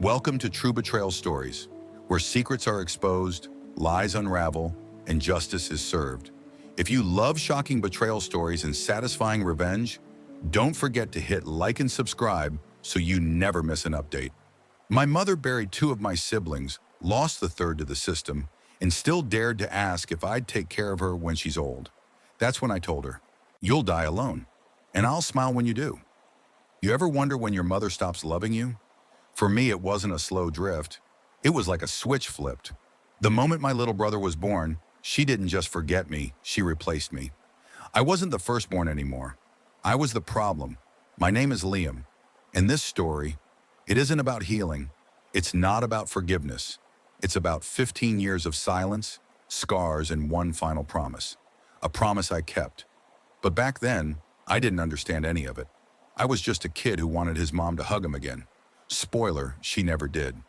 Welcome to True Betrayal Stories, where secrets are exposed, lies unravel, and justice is served. If you love shocking betrayal stories and satisfying revenge, don't forget to hit like and subscribe so you never miss an update. My mother buried two of my siblings, lost the third to the system, and still dared to ask if I'd take care of her when she's old. That's when I told her, "You'll die alone, and I'll smile when you do." You ever wonder when your mother stops loving you? For me, it wasn't a slow drift. It was like a switch flipped. The moment my little brother was born, she didn't just forget me, she replaced me. I wasn't the firstborn anymore. I was the problem. My name is Liam. And this story, it isn't about healing. It's not about forgiveness. It's about 15 years of silence, scars, and one final promise. A promise I kept. But back then, I didn't understand any of it. I was just a kid who wanted his mom to hug him again. Spoiler, she never did.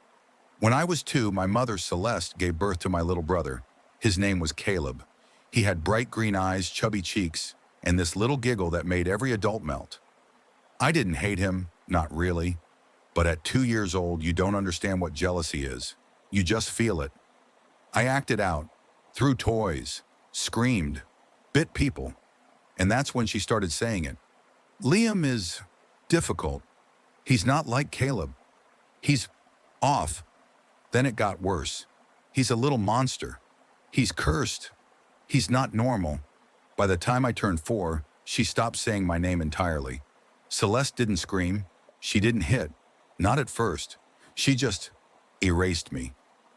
When I was 2, my mother, Celeste, gave birth to my little brother. His name was Caleb. He had bright green eyes, chubby cheeks, and this little giggle that made every adult melt. I didn't hate him, not really. But at 2 years old, you don't understand what jealousy is. You just feel it. I acted out, threw toys, screamed, bit people. And that's when she started saying it. Liam is difficult. He's not like Caleb. He's off. Then it got worse. He's a little monster. He's cursed. He's not normal. By the time I turned 4, she stopped saying my name entirely. Celeste didn't scream. She didn't hit. Not at first. She just erased me.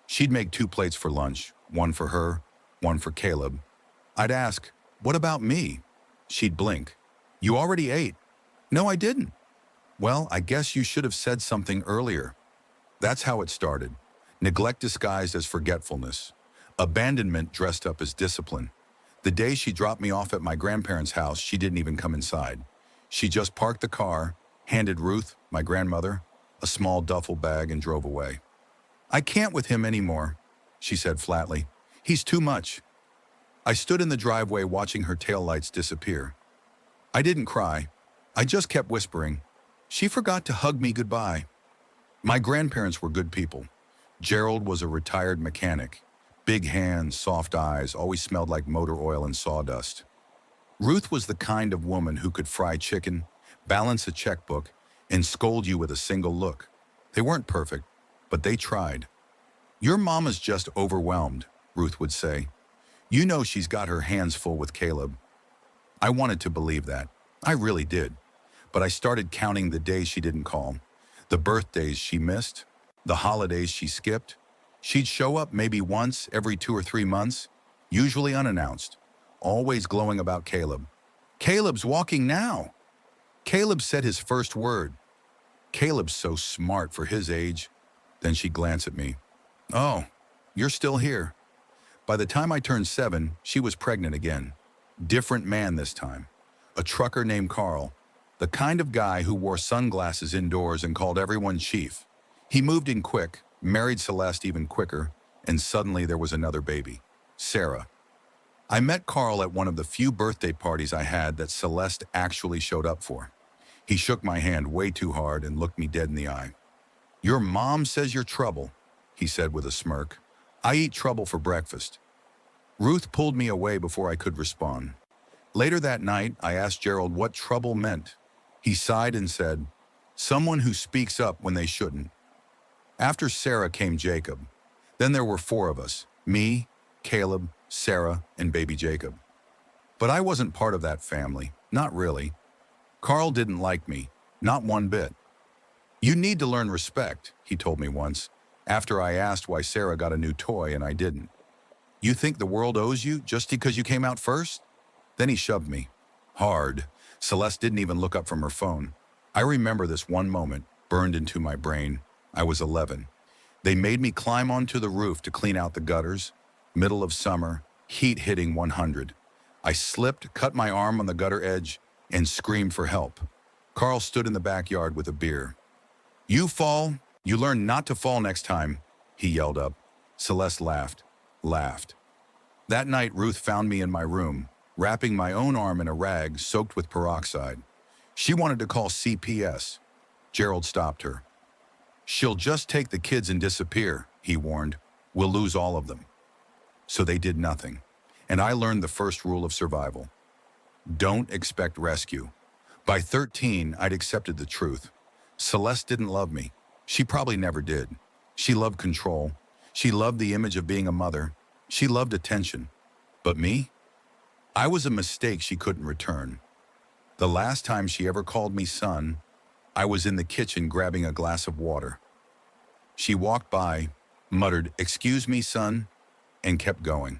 She'd make 2 plates for lunch, one for her, one for Caleb. I'd ask, "What about me?" She'd blink. "You already ate." "No, I didn't." "Well, I guess you should have said something earlier." That's how it started. Neglect disguised as forgetfulness. Abandonment dressed up as discipline. The day she dropped me off at my grandparents' house, she didn't even come inside. She just parked the car, handed Ruth, my grandmother, a small duffel bag and drove away. "I can't with him anymore," she said flatly. "He's too much." I stood in the driveway watching her taillights disappear. I didn't cry. I just kept whispering. She forgot to hug me goodbye. My grandparents were good people. Gerald was a retired mechanic. Big hands, soft eyes, always smelled like motor oil and sawdust. Ruth was the kind of woman who could fry chicken, balance a checkbook, and scold you with a single look. They weren't perfect, but they tried. "Your mama's just overwhelmed," Ruth would say. "You know she's got her hands full with Caleb." I wanted to believe that. I really did. But I started counting the days she didn't call, the birthdays she missed, the holidays she skipped. She'd show up maybe once every 2 or 3 months, usually unannounced, always glowing about Caleb. "Caleb's walking now." Caleb said his first word. "Caleb's so smart for his age." Then she'd glance at me. "Oh, you're still here." By the time I turned 7, she was pregnant again. Different man this time. A trucker named Carl. The kind of guy who wore sunglasses indoors and called everyone chief. He moved in quick, married Celeste even quicker, and suddenly there was another baby, Sarah. I met Carl at one of the few birthday parties I had that Celeste actually showed up for. He shook my hand way too hard and looked me dead in the eye. "Your mom says you're trouble," he said with a smirk. "I eat trouble for breakfast." Ruth pulled me away before I could respond. Later that night, I asked Gerald what trouble meant. He sighed and said, "Someone who speaks up when they shouldn't." After Sarah came Jacob. Then there were 4 of us, me, Caleb, Sarah, and baby Jacob. But I wasn't part of that family, not really. Carl didn't like me, not one bit. "You need to learn respect," he told me once, after I asked why Sarah got a new toy and I didn't. "You think the world owes you just because you came out first?" Then he shoved me. Hard. Celeste didn't even look up from her phone. I remember this one moment, burned into my brain. I was 11. They made me climb onto the roof to clean out the gutters. Middle of summer, heat hitting 100. I slipped, cut my arm on the gutter edge, and screamed for help. Carl stood in the backyard with a beer. "You fall, you learn not to fall next time," he yelled up. Celeste laughed. That night, Ruth found me in my room, wrapping my own arm in a rag soaked with peroxide. She wanted to call CPS. Gerald stopped her. She'll just take the kids and disappear, he warned. We'll lose all of them. So they did nothing. And I learned the first rule of survival. Don't expect rescue. By 13, I'd accepted the truth. Celeste didn't love me. She probably never did. She loved control. She loved the image of being a mother. She loved attention. But me? I was a mistake she couldn't return. The last time she ever called me son, I was in the kitchen grabbing a glass of water. She walked by, muttered, "Excuse me, son," and kept going.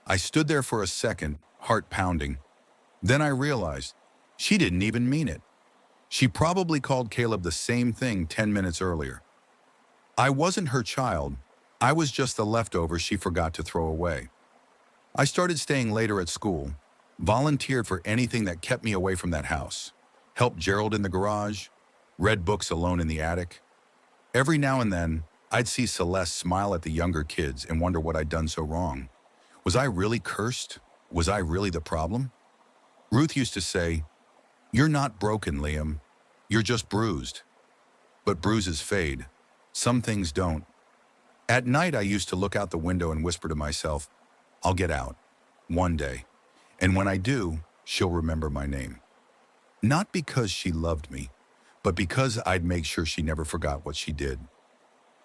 I stood there for a second, heart pounding. Then I realized she didn't even mean it. She probably called Caleb the same thing 10 minutes earlier. I wasn't her child. I was just the leftover she forgot to throw away. I started staying later at school, volunteered for anything that kept me away from that house, helped Gerald in the garage, read books alone in the attic. Every now and then, I'd see Celeste smile at the younger kids and wonder what I'd done so wrong. Was I really cursed? Was I really the problem? Ruth used to say, "You're not broken, Liam. You're just bruised." But bruises fade. Some things don't. At night, I used to look out the window and whisper to myself, "I'll get out. One day. And when I do, she'll remember my name." Not because she loved me, but because I'd make sure she never forgot what she did.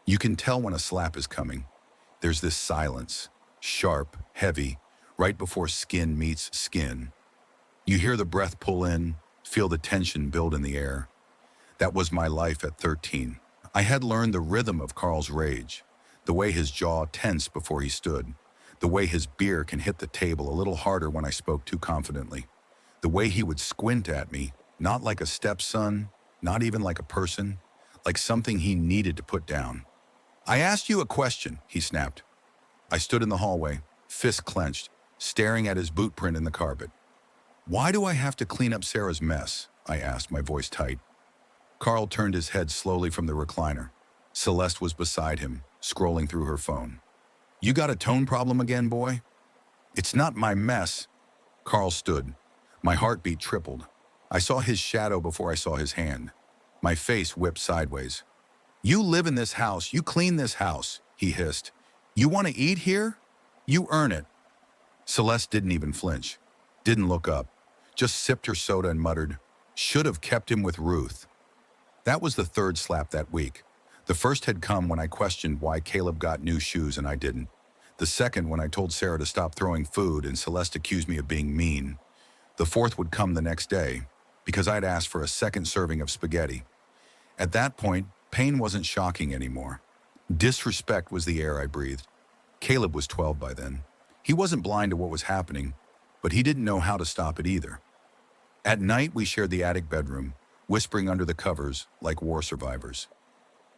You can tell when a slap is coming. There's this silence, sharp, heavy, right before skin meets skin. You hear the breath pull in, feel the tension build in the air. That was my life at 13. I had learned the rhythm of Carl's rage, the way his jaw tensed before he stood, the way his beer can hit the table a little harder when I spoke too confidently, the way he would squint at me, not like a stepson, not even like a person, like something he needed to put down. "I asked you a question," he snapped. I stood in the hallway, fist clenched, staring at his boot print in the carpet. "Why do I have to clean up Sarah's mess?" I asked, my voice tight. Carl turned his head slowly from the recliner. Celeste was beside him, scrolling through her phone. "You got a tone problem again, boy?" "It's not my mess." Carl stood. My heartbeat tripled. I saw his shadow before I saw his hand. My face whipped sideways. "You live in this house. You clean this house," he hissed. "You want to eat here? You earn it." Celeste didn't even flinch, didn't look up, just sipped her soda and muttered, "Should have kept him with Ruth." That was the third slap that week. The first had come when I questioned why Caleb got new shoes and I didn't. The second when I told Sarah to stop throwing food and Celeste accused me of being mean. The fourth would come the next day, because I'd asked for a second serving of spaghetti. At that point, pain wasn't shocking anymore. Disrespect was the air I breathed. Caleb was 12 by then. He wasn't blind to what was happening, but he didn't know how to stop it either. At night, we shared the attic bedroom, whispering under the covers like war survivors.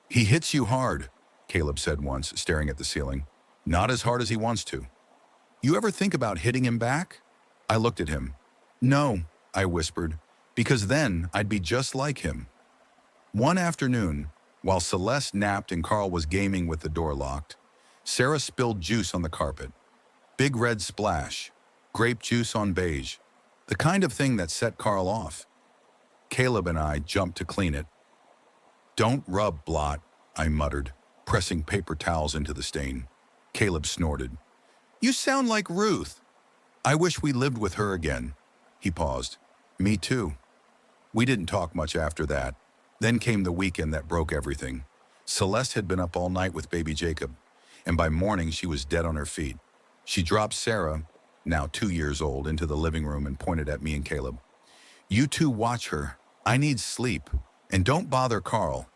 "He hits you hard," Caleb said once, staring at the ceiling. "Not as hard as he wants to." "You ever think about hitting him back?" I looked at him. "No," I whispered, "because then I'd be just like him." One afternoon, while Celeste napped and Carl was gaming with the door locked, Sarah spilled juice on the carpet. Big red splash, grape juice on beige, the kind of thing that set Carl off. Caleb and I jumped to clean it. "Don't rub, Blot," I muttered, pressing paper towels into the stain. Caleb snorted. "You sound like Ruth." "I wish we lived with her again." He paused. "Me too." We didn't talk much after that. Then came the weekend that broke everything. Celeste had been up all night with baby Jacob, and by morning she was dead on her feet. She dropped Sarah, now 2 years old, into the living room and pointed at me and Caleb. "You two watch her. I need sleep. And don't bother Carl."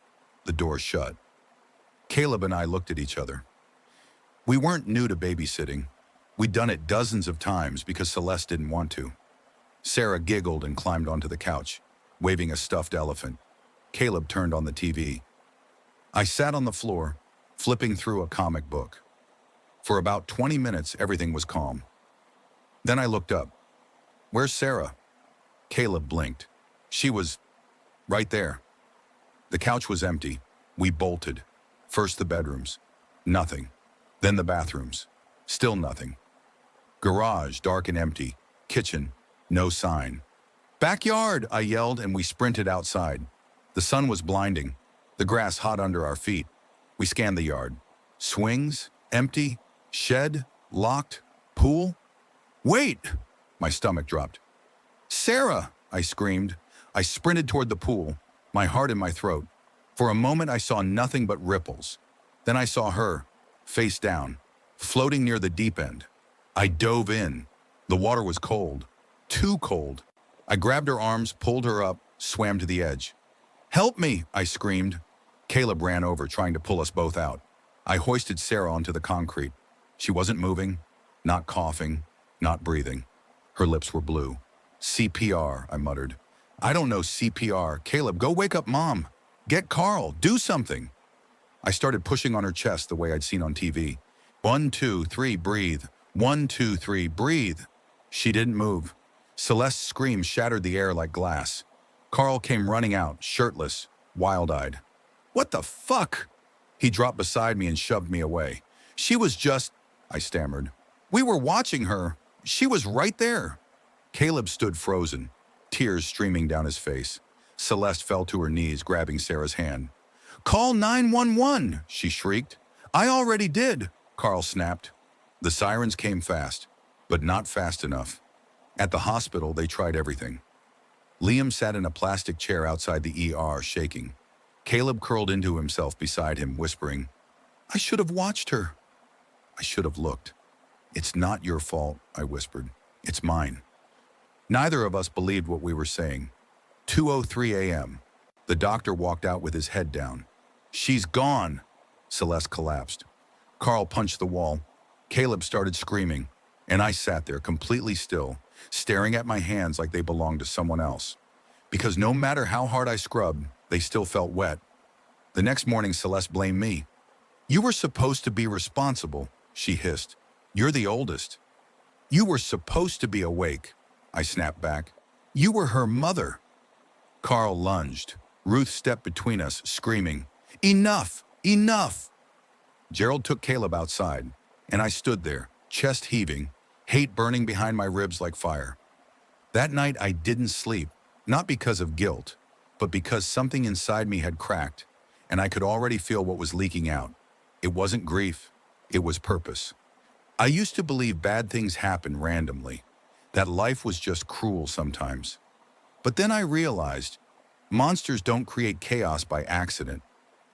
The door shut. Caleb and I looked at each other. We weren't new to babysitting. We'd done it dozens of times because Celeste didn't want to. Sarah giggled and climbed onto the couch, waving a stuffed elephant. Caleb turned on the TV. I sat on the floor, flipping through a comic book. For about 20 minutes, everything was calm. Then I looked up. "Where's Sarah?" Caleb blinked. She was right there. The couch was empty. We bolted. First the bedrooms. Nothing. Then the bathrooms. Still nothing. Garage, dark and empty. Kitchen, no sign. "Backyard!" I yelled, and we sprinted outside. The sun was blinding. The grass hot under our feet. We scanned the yard. Swings, empty, shed, locked, pool. Wait! My stomach dropped. Sarah! I screamed. I sprinted toward the pool, my heart in my throat. For a moment I saw nothing but ripples. Then I saw her, face down, floating near the deep end. I dove in. The water was cold. Too cold. I grabbed her arms, pulled her up, swam to the edge. Help me! I screamed. Caleb ran over, trying to pull us both out. I hoisted Sarah onto the concrete. She wasn't moving, not coughing, not breathing. Her lips were blue. CPR, I muttered. I don't know CPR. Caleb, go wake up Mom. Get Carl. Do something. I started pushing on her chest the way I'd seen on TV. 1, 2, 3, breathe. 1, 2, 3, breathe. She didn't move. Celeste's scream shattered the air like glass. Carl came running out, shirtless, wild-eyed. What the fuck? He dropped beside me and shoved me away. She was just, I stammered. We were watching her. She was right there. Caleb stood frozen, tears streaming down his face. Celeste fell to her knees, grabbing Sarah's hand. Call 911, she shrieked. I already did, Carl snapped. The sirens came fast, but not fast enough. At the hospital, they tried everything. Liam sat in a plastic chair outside the ER, shaking. Caleb curled into himself beside him, whispering, I should have watched her. I should have looked. It's not your fault, I whispered. It's mine. Neither of us believed what we were saying. 2:03 a.m. The doctor walked out with his head down. She's gone. Celeste collapsed. Carl punched the wall. Caleb started screaming, and I sat there completely still, staring at my hands like they belonged to someone else. Because no matter how hard I scrubbed, they still felt wet. The next morning, Celeste blamed me. You were supposed to be responsible, she hissed. You're the oldest. You were supposed to be awake, I snapped back. You were her mother. Carl lunged. Ruth stepped between us, screaming, Enough! Enough! Gerald took Caleb outside, and I stood there, chest heaving, hate burning behind my ribs like fire. That night I didn't sleep, not because of guilt, but because something inside me had cracked, and I could already feel what was leaking out. It wasn't grief, it was purpose. I used to believe bad things happen randomly, that life was just cruel sometimes. But then I realized, monsters don't create chaos by accident.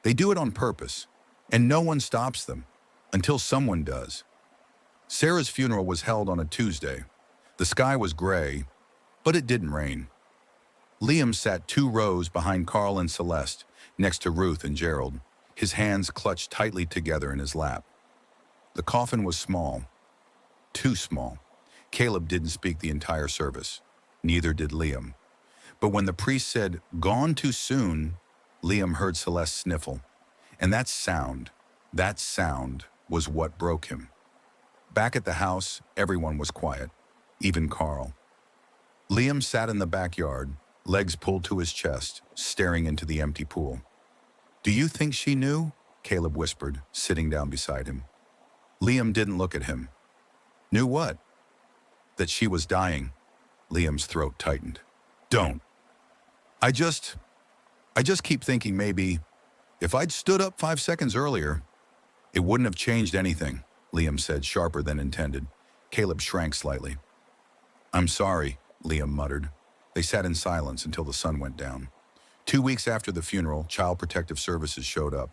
They do it on purpose, and no one stops them, until someone does. Sarah's funeral was held on a Tuesday. The sky was gray, but it didn't rain. Liam sat 2 rows behind Carl and Celeste, next to Ruth and Gerald, his hands clutched tightly together in his lap. The coffin was small, too small. Caleb didn't speak the entire service. Neither did Liam. But when the priest said, "Gone too soon," Liam heard Celeste sniffle. And that sound was what broke him. Back at the house, everyone was quiet, even Carl. Liam sat in the backyard, legs pulled to his chest, staring into the empty pool. "Do you think she knew?" Caleb whispered, sitting down beside him. Liam didn't look at him. "Knew what?" "That she was dying." Liam's throat tightened. "Don't. I just keep thinking maybe if I'd stood up 5 seconds earlier, it wouldn't have changed anything," Liam said, sharper than intended. Caleb shrank slightly. "I'm sorry," Liam muttered. They sat in silence until the sun went down. 2 weeks after the funeral, Child Protective Services showed up.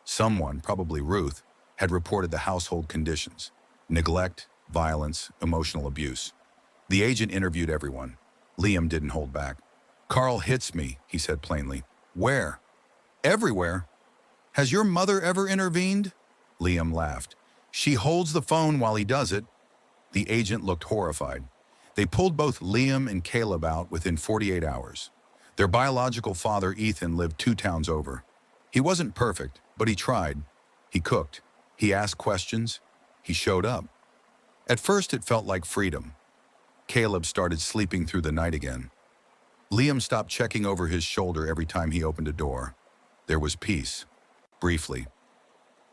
Someone, probably Ruth, had reported the household conditions: neglect, violence, emotional abuse. The agent interviewed everyone. Liam didn't hold back. "Carl hits me," he said plainly. "Where?" "Everywhere." "Has your mother ever intervened?" Liam laughed. "She holds the phone while he does it." The agent looked horrified. They pulled both Liam and Caleb out within 48 hours. Their biological father, Ethan, lived 2 towns over. He wasn't perfect, but he tried. He cooked. He asked questions. He showed up. At first, it felt like freedom. Caleb started sleeping through the night again. Liam stopped checking over his shoulder every time he opened a door. There was peace. Briefly.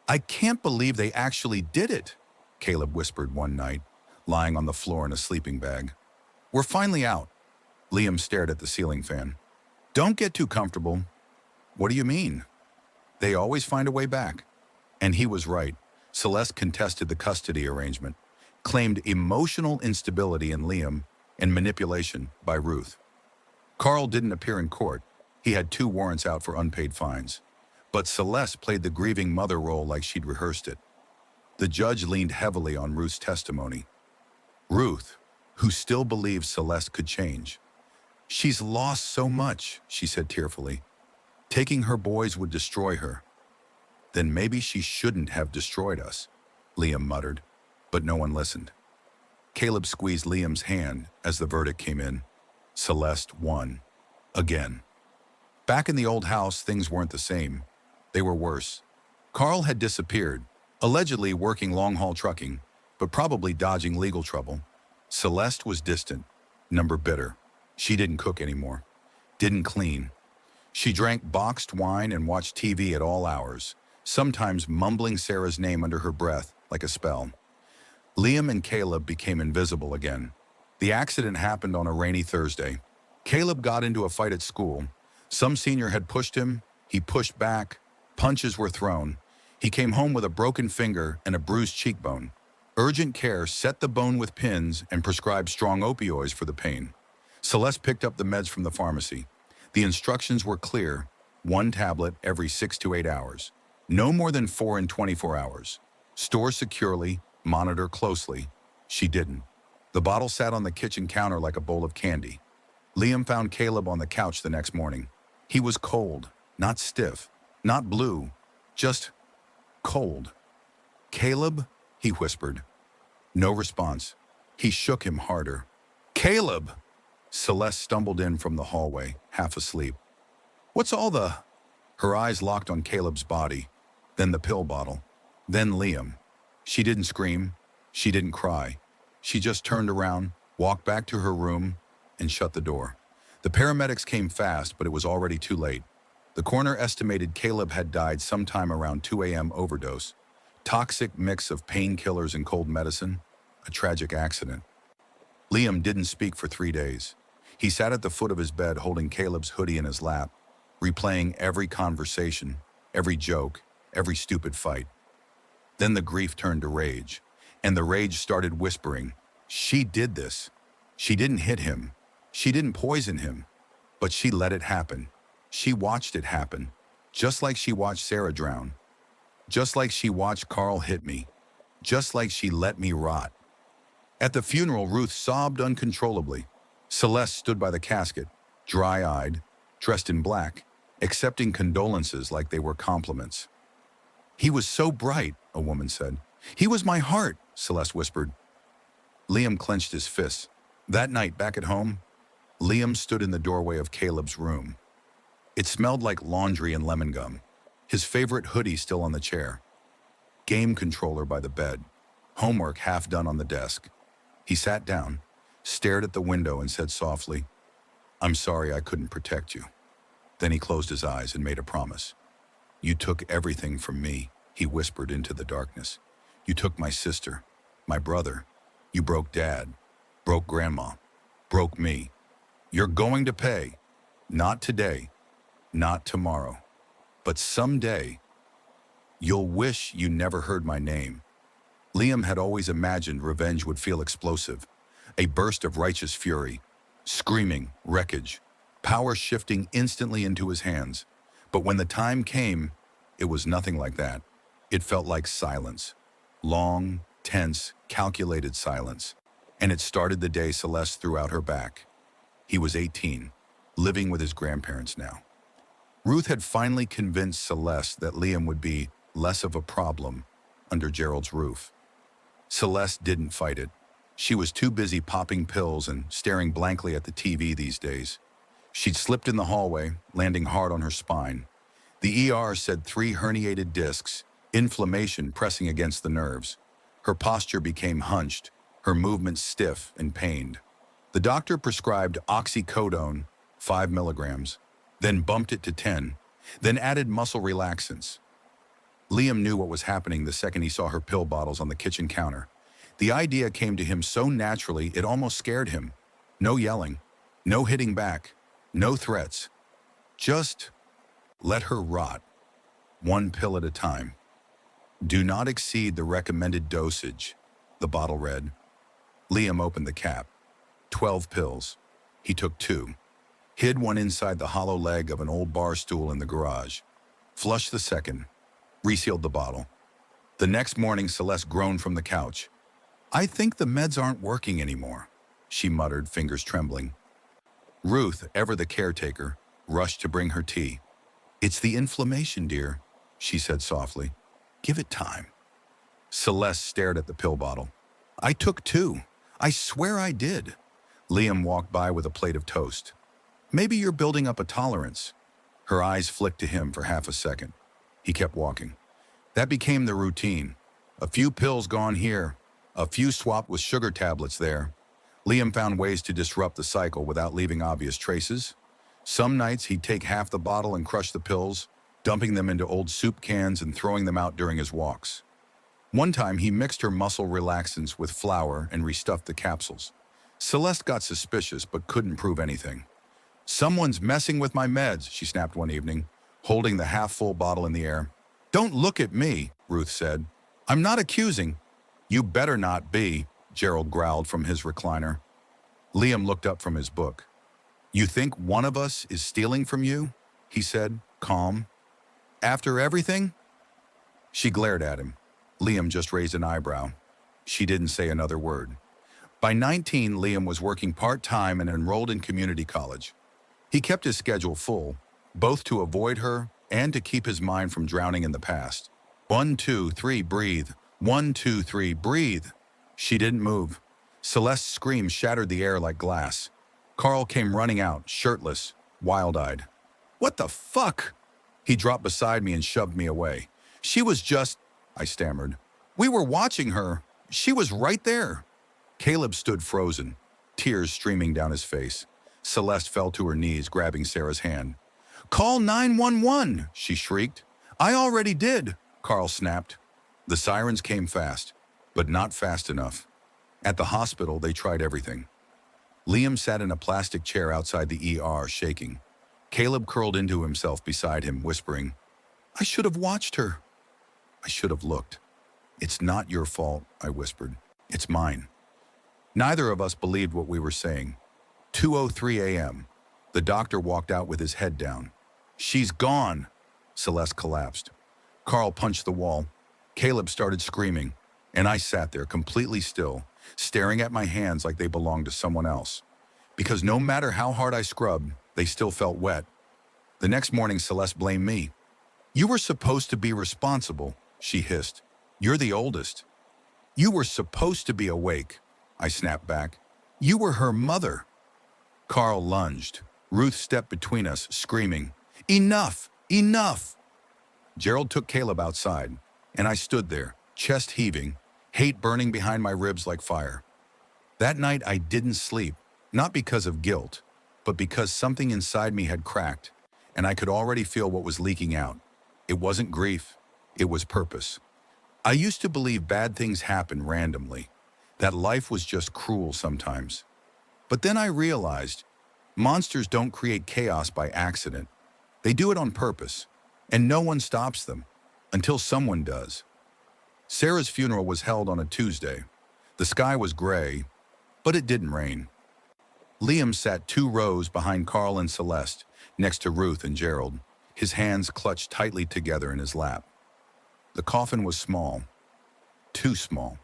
"I can't believe they actually did it," Caleb whispered one night, lying on the floor in a sleeping bag. "We're finally out." Liam stared at the ceiling fan. "Don't get too comfortable." "What do you mean?" They always find a way back. And he was right. Celeste contested the custody arrangement, claimed emotional instability in Liam, and manipulation by Ruth. Carl didn't appear in court. He had 2 warrants out for unpaid fines. But Celeste played the grieving mother role like she'd rehearsed it. The judge leaned heavily on Ruth's testimony. Ruth, who still believed Celeste could change. "She's lost so much," she said tearfully. "Taking her boys would destroy her." "Then maybe she shouldn't have destroyed us," Liam muttered, but no one listened. Caleb squeezed Liam's hand as the verdict came in. Celeste won. Again. Back in the old house, things weren't the same. They were worse. Carl had disappeared, allegedly working long-haul trucking, but probably dodging legal trouble. Celeste was distant, number bitter. She didn't cook anymore, didn't clean. She drank boxed wine and watched TV at all hours, sometimes mumbling Sarah's name under her breath like a spell. Liam and Caleb became invisible again. The accident happened on a rainy Thursday. Caleb got into a fight at school. Some senior had pushed him. He pushed back. Punches were thrown. He came home with a broken finger and a bruised cheekbone. Urgent care set the bone with pins and prescribed strong opioids for the pain. Celeste picked up the meds from the pharmacy. The instructions were clear: 1 tablet every 6 to 8 hours. No more than 4 in 24 hours. Store securely, monitor closely. She didn't. The bottle sat on the kitchen counter like a bowl of candy. Liam found Caleb on the couch the next morning. He was cold, not stiff, not blue, just cold. "Caleb?" he whispered. No response. He shook him harder. "Caleb!" Celeste stumbled in from the hallway, half asleep. "What's all the—" Her eyes locked on Caleb's body, then the pill bottle, then Liam. She didn't scream. She didn't cry. She just turned around, walked back to her room, and shut the door. The paramedics came fast, but it was already too late. The coroner estimated Caleb had died sometime around 2 a.m. overdose. Toxic mix of painkillers and cold medicine. A tragic accident. Liam didn't speak for 3 days. He sat at the foot of his bed holding Caleb's hoodie in his lap, replaying every conversation, every joke, every stupid fight. Then the grief turned to rage, and the rage started whispering, "She did this. She didn't hit him. She didn't poison him. But she let it happen. She watched it happen, just like she watched Sarah drown. Just like she watched Carl hit me. Just like she let me rot." At the funeral, Ruth sobbed uncontrollably. Celeste stood by the casket, dry-eyed, dressed in black, accepting condolences like they were compliments. "He was so bright," a woman said. "He was my heart," Celeste whispered. Liam clenched his fists. That night, back at home, Liam stood in the doorway of Caleb's room. It smelled like laundry and lemon gum. His favorite hoodie still on the chair. Game controller by the bed. Homework half done on the desk. He sat down, stared at the window and said softly, "I'm sorry I couldn't protect you." Then he closed his eyes and made a promise. "You took everything from me," he whispered into the darkness. "You took my sister, my brother. You broke Dad, broke Grandma, broke me. You're going to pay. Not today, not tomorrow, but someday. You'll wish you never heard my name." Liam had always imagined revenge would feel explosive, a burst of righteous fury, screaming, wreckage, power shifting instantly into his hands. But when the time came, it was nothing like that. It felt like silence. Long, tense, calculated silence. And it started the day Celeste threw out her back. He was 18, living with his grandparents now. Ruth had finally convinced Celeste that Liam would be less of a problem under Gerald's roof. Celeste didn't fight it. She was too busy popping pills and staring blankly at the TV these days. She'd slipped in the hallway, landing hard on her spine. The ER said 3 herniated discs, inflammation pressing against the nerves. Her posture became hunched, her movements stiff and pained. The doctor prescribed oxycodone, 5 milligrams, then bumped it to 10, then added muscle relaxants. Liam knew what was happening the second he saw her pill bottles on the kitchen counter. The idea came to him so naturally it almost scared him. No yelling, no hitting back, no threats. Just let her rot. one pill at a time. Do not exceed the recommended dosage, the bottle read. Liam opened the cap. 12 pills. He took 2. Hid one inside the hollow leg of an old bar stool in the garage. Flushed the second. Resealed the bottle. The next morning, Celeste groaned from the couch. "I think the meds aren't working anymore," she muttered, fingers trembling. Ruth, ever the caretaker, rushed to bring her tea. "It's the inflammation, dear," she said softly. "Give it time." Celeste stared at the pill bottle. "I took 2. I swear I did." Liam walked by with a plate of toast. "Maybe you're building up a tolerance." Her eyes flicked to him for half a second. He kept walking. That became the routine. A few pills gone here, a few swapped with sugar tablets there. Liam found ways to disrupt the cycle without leaving obvious traces. Some nights he'd take half the bottle and crush the pills, dumping them into old soup cans and throwing them out during his walks. One time he mixed her muscle relaxants with flour and restuffed the capsules. Celeste got suspicious but couldn't prove anything. "Someone's messing with my meds," she snapped one evening, holding the half-full bottle in the air. "Don't look at me," Ruth said. "I'm not accusing." "You better not be," Gerald growled from his recliner. Liam looked up from his book. "You think one of us is stealing from you?" he said, calm. "After everything?" She glared at him. Liam just raised an eyebrow. She didn't say another word. By 19, Liam was working part-time and enrolled in community college. He kept his schedule full, both to avoid her and to keep his mind from drowning in the past. 1, 2, 3, breathe. 1, 2, 3, breathe. She didn't move. Celeste's scream shattered the air like glass. Carl came running out, shirtless, wild-eyed. "What the fuck?" He dropped beside me and shoved me away. "She was just," I stammered. "We were watching her. She was right there." Caleb stood frozen, tears streaming down his face. Celeste fell to her knees, grabbing Sarah's hand. "Call 911, she shrieked. "I already did," Carl snapped. The sirens came fast, but not fast enough. At the hospital, they tried everything. Liam sat in a plastic chair outside the ER, shaking. Caleb curled into himself beside him, whispering, "I should have watched her. I should have looked." "It's not your fault," I whispered. "It's mine." Neither of us believed what we were saying. 2:03 a.m. The doctor walked out with his head down. "She's gone." Celeste collapsed. Carl punched the wall. Caleb started screaming, and I sat there completely still, staring at my hands like they belonged to someone else. Because no matter how hard I scrubbed, they still felt wet. The next morning, Celeste blamed me. "You were supposed to be responsible," she hissed. "You're the oldest." "You were supposed to be awake," I snapped back. "You were her mother." Carl lunged. Ruth stepped between us, screaming, "Enough! Enough!" Gerald took Caleb outside, and I stood there, chest heaving, hate burning behind my ribs like fire. That night I didn't sleep, not because of guilt, but because something inside me had cracked, and I could already feel what was leaking out. It wasn't grief, it was purpose. I used to believe bad things happen randomly, that life was just cruel sometimes. But then I realized, monsters don't create chaos by accident. They do it on purpose, and no one stops them, until someone does. Sarah's funeral was held on a Tuesday. The sky was gray, but it didn't rain. Liam sat 2 rows behind Carl and Celeste, next to Ruth and Gerald, his hands clutched tightly together in his lap. The coffin was small, too small.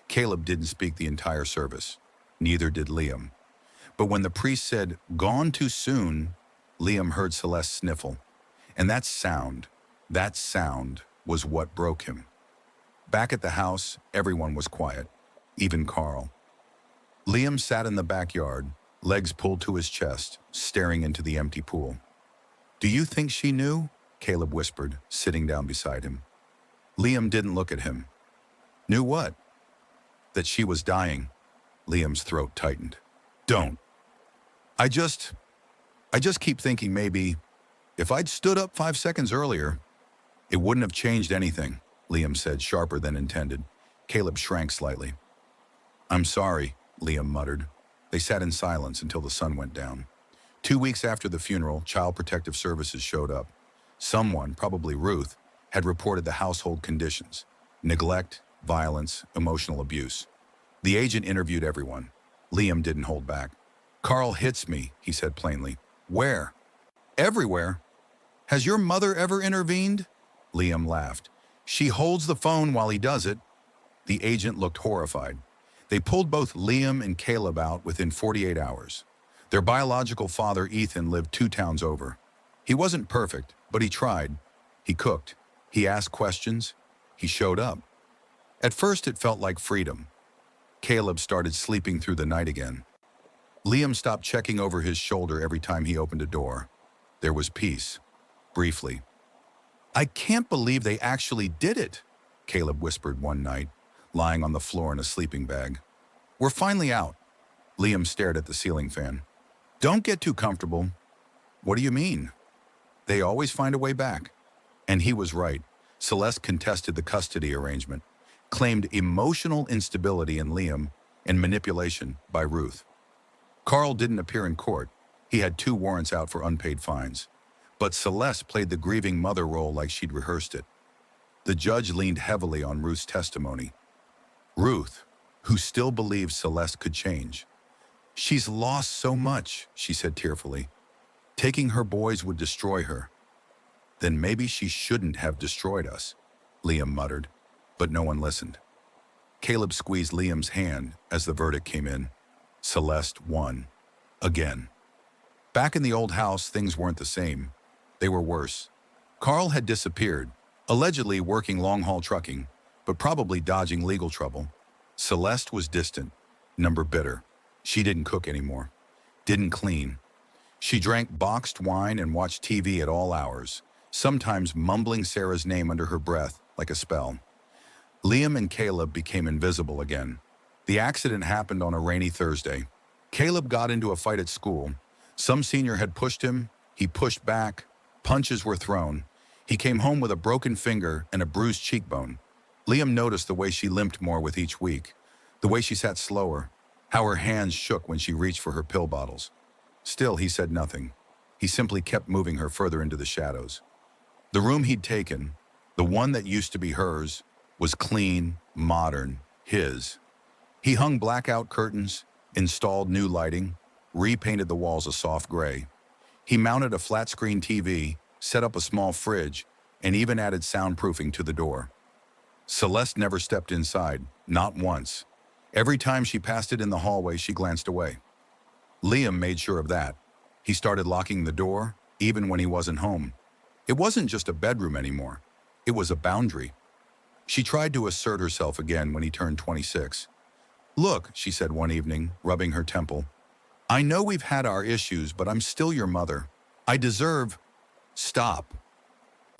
Caleb didn't speak the entire service. Neither did Liam. But when the priest said, "Gone too soon," Liam heard Celeste sniffle. And that sound was what broke him. Back at the house, everyone was quiet, even Carl. Liam sat in the backyard, legs pulled to his chest, staring into the empty pool. "Do you think she knew?" Caleb whispered, sitting down beside him. Liam didn't look at him. "Knew what?" "That she was dying." Liam's throat tightened. "Don't." I just keep thinking maybe, if I'd stood up 5 seconds earlier, it wouldn't have changed anything, Liam said, sharper than intended. Caleb shrank slightly. "I'm sorry," Liam muttered. They sat in silence until the sun went down. 2 weeks after the funeral, Child Protective Services showed up. Someone, probably Ruth, had reported the household conditions: neglect, violence, emotional abuse. The agent interviewed everyone. Liam didn't hold back. "Carl hits me," he said plainly. "Where?" "Everywhere." "Has your mother ever intervened?" Liam laughed. "She holds the phone while he does it." The agent looked horrified. They pulled both Liam and Caleb out within 48 hours. Their biological father, Ethan, lived 2 towns over. He wasn't perfect, but he tried. He cooked. He asked questions. He showed up. At first, it felt like freedom. Caleb started sleeping through the night again. Liam stopped checking over his shoulder every time he opened a door. There was peace. Briefly. "I can't believe they actually did it," Caleb whispered one night, lying on the floor in a sleeping bag. "We're finally out." Liam stared at the ceiling fan. "Don't get too comfortable." "What do you mean?" "They always find a way back." And he was right. Celeste contested the custody arrangement, claimed emotional instability in Liam and manipulation by Ruth. Carl didn't appear in court. He had 2 warrants out for unpaid fines. But Celeste played the grieving mother role like she'd rehearsed it. The judge leaned heavily on Ruth's testimony. Ruth, who still believed Celeste could change. "She's lost so much," she said tearfully. "Taking her boys would destroy her." "Then maybe she shouldn't have destroyed us," Liam muttered, but no one listened. Caleb squeezed Liam's hand as the verdict came in. Celeste won. Again. Back in the old house, things weren't the same. They were worse. Carl had disappeared, allegedly working long-haul trucking, but probably dodging legal trouble. Celeste was distant, number bitter. She didn't cook anymore. Didn't clean. She drank boxed wine and watched TV at all hours, sometimes mumbling Sarah's name under her breath like a spell. Liam and Caleb became invisible again. The accident happened on a rainy Thursday. Caleb got into a fight at school. Some senior had pushed him. He pushed back. Punches were thrown. He came home with a broken finger and a bruised cheekbone. Liam noticed the way she limped more with each week, the way she sat slower, how her hands shook when she reached for her pill bottles. Still, he said nothing. He simply kept moving her further into the shadows. The room he'd taken, the one that used to be hers, was clean, modern, his. He hung blackout curtains, installed new lighting, repainted the walls a soft gray. He mounted a flat-screen TV, set up a small fridge, and even added soundproofing to the door. Celeste never stepped inside, not once. Every time she passed it in the hallway, she glanced away. Liam made sure of that. He started locking the door, even when he wasn't home. It wasn't just a bedroom anymore. It was a boundary. She tried to assert herself again when he turned 26. "Look," she said one evening, rubbing her temple. "I know we've had our issues, but I'm still your mother. I deserve—" "Stop."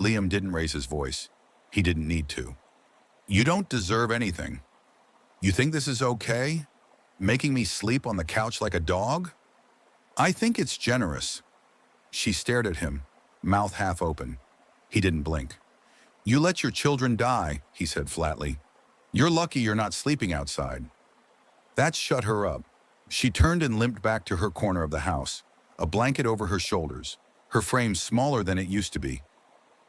Liam didn't raise his voice. He didn't need to. "You don't deserve anything. You think this is okay? Making me sleep on the couch like a dog? I think it's generous." She stared at him, mouth half open. He didn't blink. "You let your children die," he said flatly. "You're lucky you're not sleeping outside." That shut her up. She turned and limped back to her corner of the house, a blanket over her shoulders, her frame smaller than it used to be.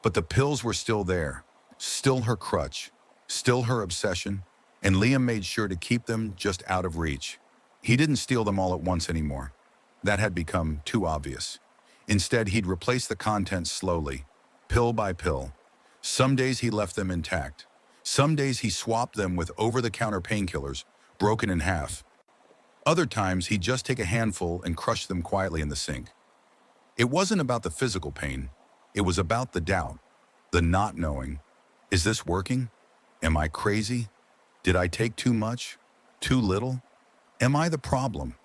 But the pills were still there, still her crutch, still her obsession, and Liam made sure to keep them just out of reach. He didn't steal them all at once anymore. That had become too obvious. Instead, he'd replace the contents slowly, pill by pill. Some days he left them intact. Some days he swapped them with over-the-counter painkillers, broken in half. Other times, he'd just take a handful and crush them quietly in the sink. It wasn't about the physical pain. It was about the doubt, the not knowing. Is this working? Am I crazy? Did I take too much? Too little? Am I the problem?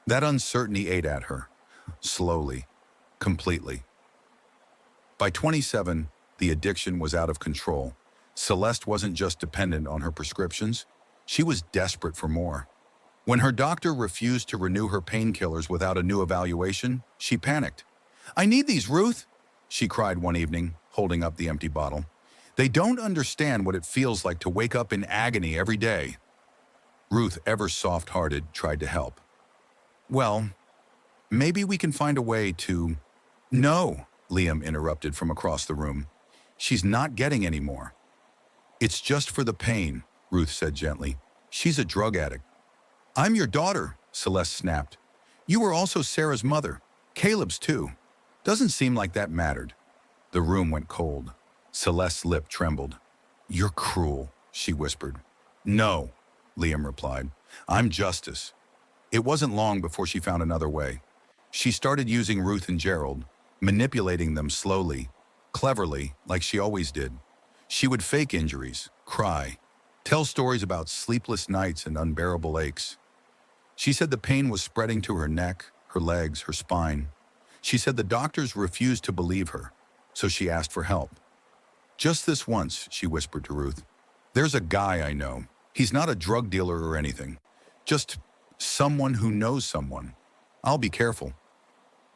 That uncertainty ate at her, slowly, completely. By 27, the addiction was out of control. Celeste wasn't just dependent on her prescriptions. She was desperate for more. When her doctor refused to renew her painkillers without a new evaluation, she panicked. "I need these, Ruth," she cried one evening, holding up the empty bottle. "They don't understand what it feels like to wake up in agony every day." Ruth, ever soft-hearted, tried to help. "Well, maybe we can find a way to—" "No," Liam interrupted from across the room. She's not getting any more. It's just for the pain, Ruth said gently. She's a drug addict. I'm your daughter, Celeste snapped. You were also Sarah's mother. Caleb's too. Doesn't seem like that mattered. The room went cold. Celeste's lip trembled. You're cruel, she whispered. No, Liam replied. I'm justice. It wasn't long before she found another way. She started using Ruth and Gerald, manipulating them slowly, cleverly, like she always did. She would fake injuries, cry, tell stories about sleepless nights and unbearable aches. She said the pain was spreading to her neck, her legs, her spine. She said the doctors refused to believe her, so she asked for help. Just this once, she whispered to Ruth. There's a guy I know. He's not a drug dealer or anything. Just someone who knows someone. I'll be careful.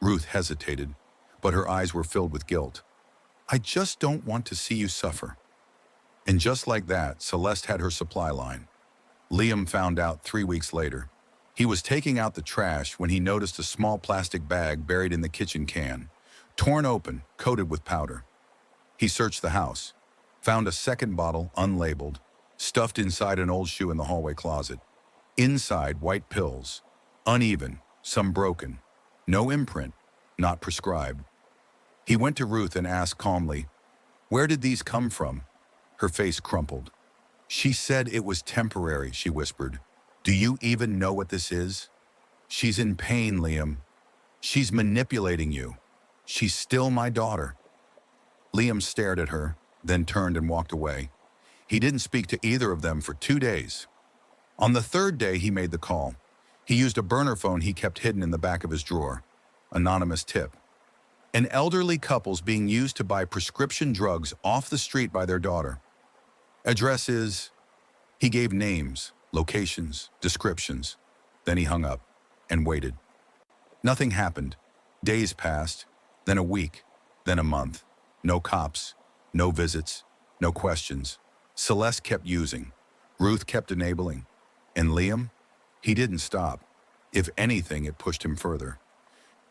Ruth hesitated, but her eyes were filled with guilt. I just don't want to see you suffer. And just like that, Celeste had her supply line. Liam found out 3 weeks later. He was taking out the trash when he noticed a small plastic bag buried in the kitchen can, torn open, coated with powder. He searched the house, found a second bottle unlabeled, stuffed inside an old shoe in the hallway closet. Inside, white pills, uneven, some broken. No imprint, not prescribed. He went to Ruth and asked calmly, Where did these come from? Her face crumpled. She said it was temporary, she whispered. Do you even know what this is? She's in pain, Liam. She's manipulating you. She's still my daughter. Liam stared at her, then turned and walked away. He didn't speak to either of them for 2 days. On the third day, he made the call. He used a burner phone he kept hidden in the back of his drawer. Anonymous tip. An elderly couple's being used to buy prescription drugs off the street by their daughter. Address is... He gave names, locations, descriptions. Then he hung up and waited. Nothing happened. Days passed, then a week, then a month. No cops, no visits, no questions. Celeste kept using. Ruth kept enabling. And Liam? He didn't stop. If anything, it pushed him further.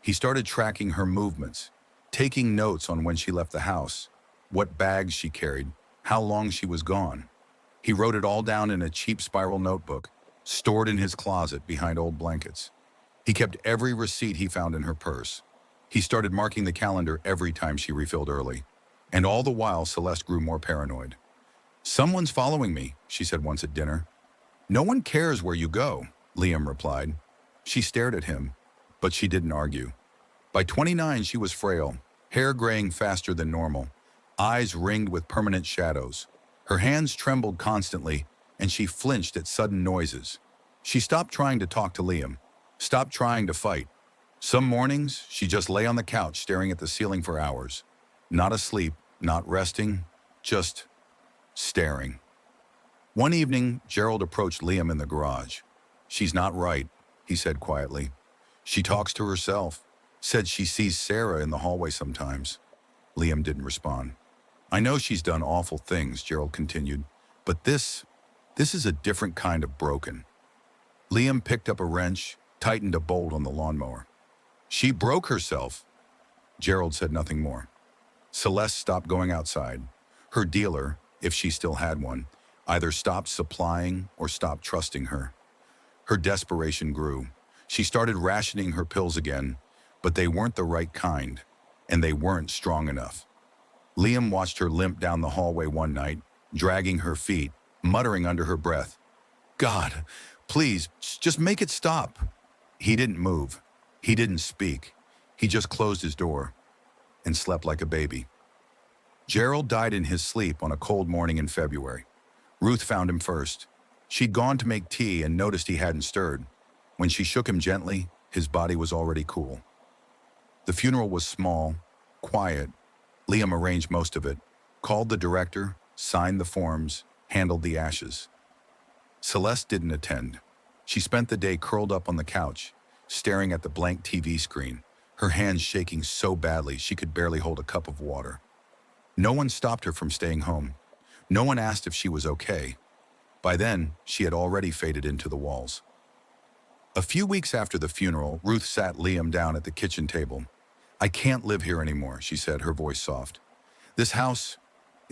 He started tracking her movements, taking notes on when she left the house, what bags she carried, how long she was gone. He wrote it all down in a cheap spiral notebook, stored in his closet behind old blankets. He kept every receipt he found in her purse. He started marking the calendar every time she refilled early. And all the while, Celeste grew more paranoid. Someone's following me, she said once at dinner. No one cares where you go, Liam replied. She stared at him, but she didn't argue. By 29, she was frail, hair graying faster than normal, eyes ringed with permanent shadows. Her hands trembled constantly, and she flinched at sudden noises. She stopped trying to talk to Liam, stopped trying to fight. Some mornings, she just lay on the couch staring at the ceiling for hours. Not asleep, not resting, just staring. One evening, Gerald approached Liam in the garage. She's not right, he said quietly. She talks to herself, said she sees Sarah in the hallway sometimes. Liam didn't respond. I know she's done awful things, Gerald continued, but this is a different kind of broken. Liam picked up a wrench, tightened a bolt on the lawnmower. She broke herself. Gerald said nothing more. Celeste stopped going outside. Her dealer, if she still had one, either stopped supplying or stopped trusting her. Her desperation grew. She started rationing her pills again, but they weren't the right kind, and they weren't strong enough. Liam watched her limp down the hallway one night, dragging her feet, muttering under her breath, God, please, just make it stop. He didn't move. He didn't speak. He just closed his door and slept like a baby. Gerald died in his sleep on a cold morning in February. Ruth found him first. She'd gone to make tea and noticed he hadn't stirred. When she shook him gently, his body was already cool. The funeral was small, quiet. Liam arranged most of it, called the director, signed the forms, handled the ashes. Celeste didn't attend. She spent the day curled up on the couch, staring at the blank TV screen, her hands shaking so badly she could barely hold a cup of water. No one stopped her from staying home. No one asked if she was okay. By then, she had already faded into the walls. A few weeks after the funeral, Ruth sat Liam down at the kitchen table. I can't live here anymore, she said, her voice soft. This house,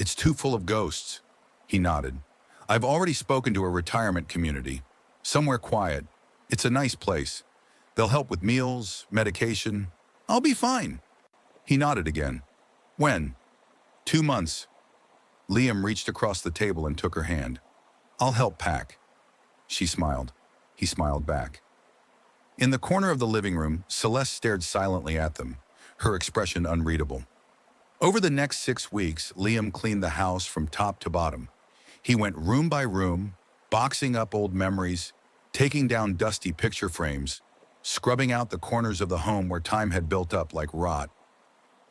It's too full of ghosts. He nodded. I've already spoken to a retirement community. Somewhere quiet. It's a nice place. They'll help with meals, medication. I'll be fine. He nodded again. When? 2 months. Liam reached across the table and took her hand. I'll help pack. She smiled. He smiled back. In the corner of the living room, Celeste stared silently at them, her expression unreadable. Over the next 6 weeks, Liam cleaned the house from top to bottom. He went room by room, boxing up old memories, taking down dusty picture frames, scrubbing out the corners of the home where time had built up like rot.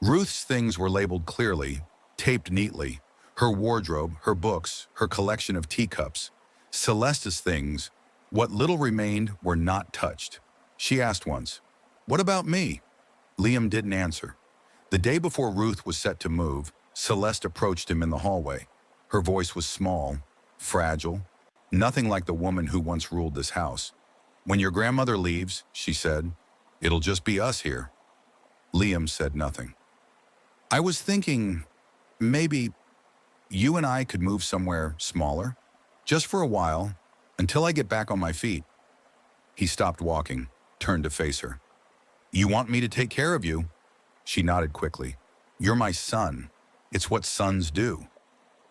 Ruth's things were labeled clearly, taped neatly. Her wardrobe, her books, her collection of teacups. Celeste's things, what little remained, were not touched. She asked once, "What about me?" Liam didn't answer. The day before Ruth was set to move, Celeste approached him in the hallway. Her voice was small, fragile, nothing like the woman who once ruled this house. "When your grandmother leaves," she said, "it'll just be us here." Liam said nothing. "I was thinking, maybe you and I could move somewhere smaller, just for a while, until I get back on my feet." He stopped walking, turned to face her. "You want me to take care of you?" She nodded quickly. "You're my son. It's what sons do."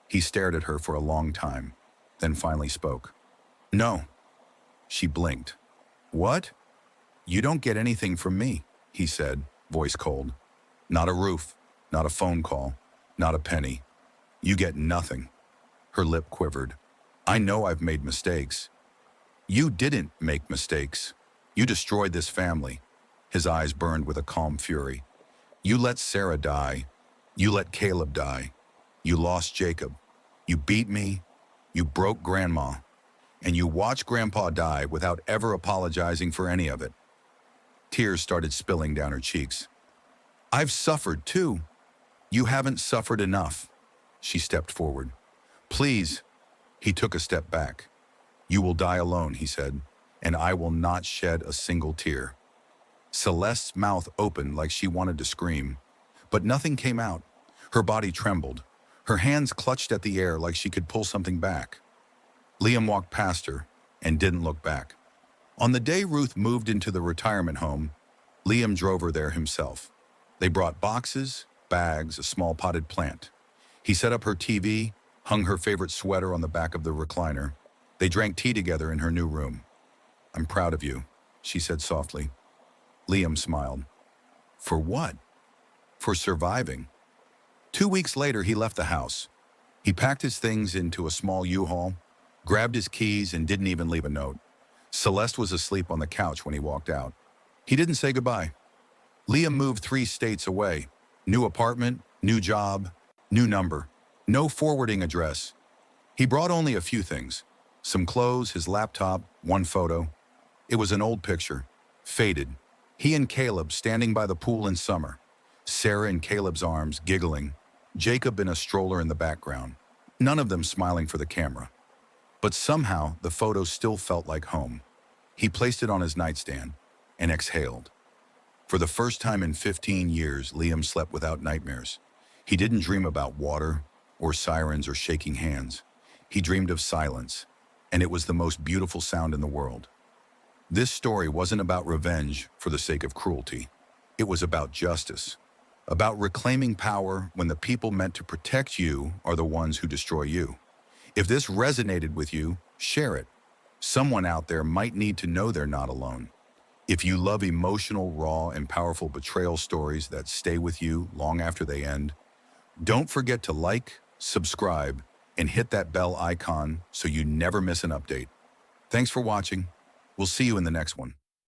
He stared at her for a long time, then finally spoke. "No." She blinked. "What?" "You don't get anything from me," he said, voice cold. "Not a roof, not a phone call, not a penny. You get nothing." Her lip quivered. "I know I've made mistakes." "You didn't make mistakes. You destroyed this family." His eyes burned with a calm fury. "You let Sarah die. You let Caleb die. You lost Jacob. You beat me. You broke Grandma. And you watched Grandpa die without ever apologizing for any of it." Tears started spilling down her cheeks. "I've suffered too. You haven't suffered enough." She stepped forward. "Please." He took a step back. "You will die alone," he said, "and I will not shed a single tear." Celeste's mouth opened like she wanted to scream, but nothing came out. Her body trembled. Her hands clutched at the air like she could pull something back. Liam walked past her and didn't look back. On the day Ruth moved into the retirement home, Liam drove her there himself. They brought boxes, bags, a small potted plant. He set up her TV, hung her favorite sweater on the back of the recliner. They drank tea together in her new room. "I'm proud of you," she said softly. Liam smiled. "For what?" "For surviving." 2 weeks later, he left the house. He packed his things into a small U-Haul, grabbed his keys, and didn't even leave a note. Celeste was asleep on the couch when he walked out. He didn't say goodbye. Liam moved 3 states away. New apartment, new job, new number. No forwarding address. He brought only a few things. Some clothes, his laptop, 1 photo. It was an old picture, faded. He and Caleb standing by the pool in summer. Sarah in Caleb's arms, giggling. Jacob in a stroller in the background. None of them smiling for the camera. But somehow, the photo still felt like home. He placed it on his nightstand and exhaled. For the first time in 15 years, Liam slept without nightmares. He didn't dream about water or sirens or shaking hands. He dreamed of silence, and it was the most beautiful sound in the world. This story wasn't about revenge for the sake of cruelty. It was about justice, about reclaiming power when the people meant to protect you are the ones who destroy you. If this resonated with you, share it. Someone out there might need to know they're not alone. If you love emotional, raw, and powerful betrayal stories that stay with you long after they end, don't forget to like, subscribe, and hit that bell icon so you never miss an update. Thanks for watching. We'll see you in the next one.